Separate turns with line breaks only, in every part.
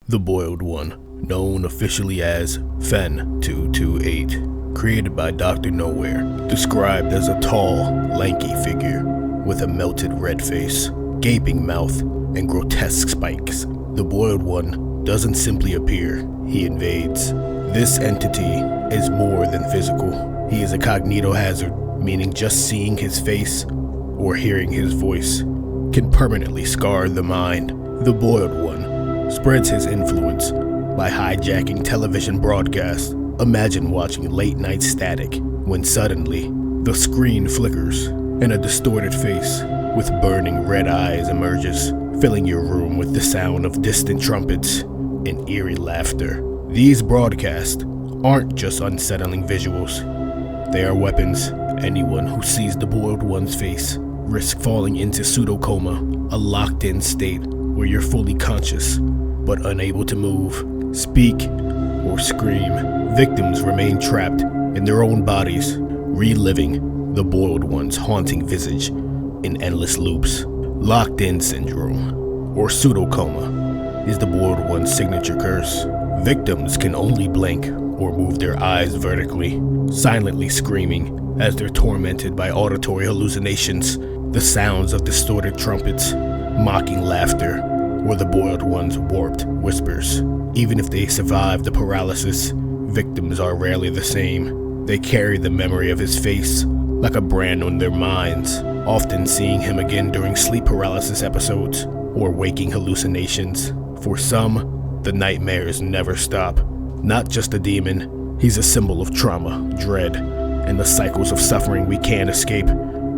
The Boiled One, known officially as Fen 228, created by Dr. Nowhere, described as a tall, lanky figure with a melted red face, gaping mouth, and grotesque spikes. The Boiled One doesn't simply appear, he invades. This entity is more than physical. He is a cognitohazard, meaning just seeing his face or hearing his voice can permanently scar the mind. The Boiled One spreads his influence by hijacking television broadcasts. Imagine watching late night static when suddenly the screen flickers and a distorted face with burning red eyes emerges, filling your room with the sound of distant trumpets and eerie laughter. These broadcasts aren't just unsettling visuals, they are weapons. Anyone who sees the Boiled One's face risks falling into pseudocoma, a locked-in state where you're fully conscious but unable to move, speak, or scream. Victims remain trapped in their own bodies, reliving the Boiled One's haunting visage in endless loops. Locked-in syndrome, or pseudocoma, is the Boiled One's signature curse. Victims can only blink or move their eyes vertically, silently screaming as they're tormented by auditory hallucinations, the sounds of distorted trumpets, mocking laughter, or the Boiled One's warped whispers. Even if they survive the paralysis, victims are rarely the same. They carry the memory of his face like a brand on their minds, often seeing him again during sleep paralysis episodes or waking hallucinations. For some, the nightmares never stop. Not just a demon, he's a symbol of trauma, dread, and the cycles of suffering we can't escape.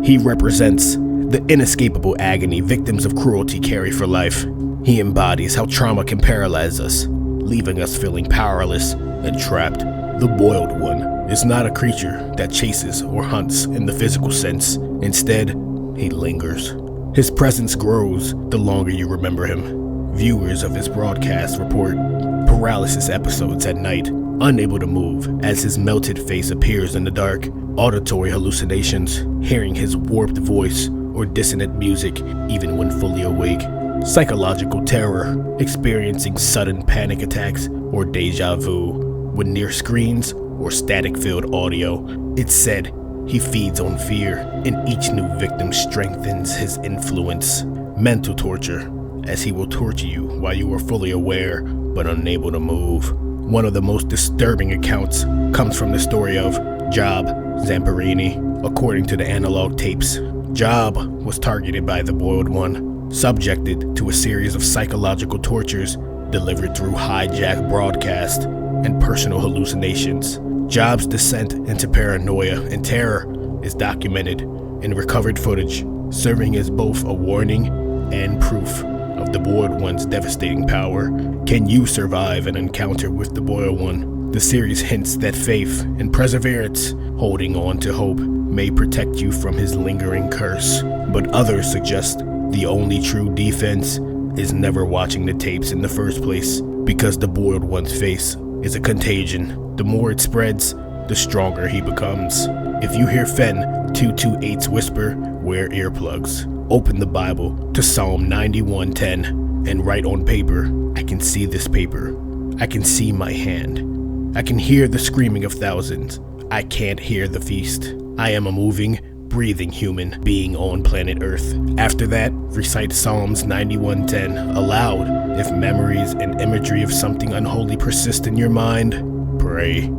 He represents the inescapable agony victims of cruelty carry for life. He embodies how trauma can paralyze us, leaving us feeling powerless and trapped. The Boiled One is not a creature that chases or hunts in the physical sense. Instead, he lingers. His presence grows the longer you remember him. Viewers of his broadcast report paralysis episodes at night, unable to move as his melted face appears in the dark, auditory hallucinations, hearing his warped voice or dissonant music even when fully awake, psychological terror, experiencing sudden panic attacks or deja vu when near screens or static-filled audio. It's said he feeds on fear, and each new victim strengthens his influence. Mental torture, as he will torture you while you are fully aware but unable to move. One of the most disturbing accounts comes from the story of Job Zamperini. According to the analog tapes, Job was targeted by the Boiled One, subjected to a series of psychological tortures delivered through hijacked broadcast and personal hallucinations. Job's descent into paranoia and terror is documented in recovered footage, serving as both a warning and proof of the Boiled One's devastating power. Can you survive an encounter with the Boiled One? The series hints that faith and perseverance, holding on to hope, may protect you from his lingering curse, but others suggest the only true defense is never watching the tapes in the first place, because the Boiled One's face is a contagion. The more it spreads, the stronger he becomes. If you hear Fen 228's whisper, wear earplugs. Open the Bible to Psalm 91:10 and write on paper, I can see this paper. I can see my hand. I can hear the screaming of thousands. I can't hear the feast. I am a moving, breathing human being on planet Earth. After that, recite Psalms 91:10 aloud. If memories and imagery of something unholy persist in your mind, pray.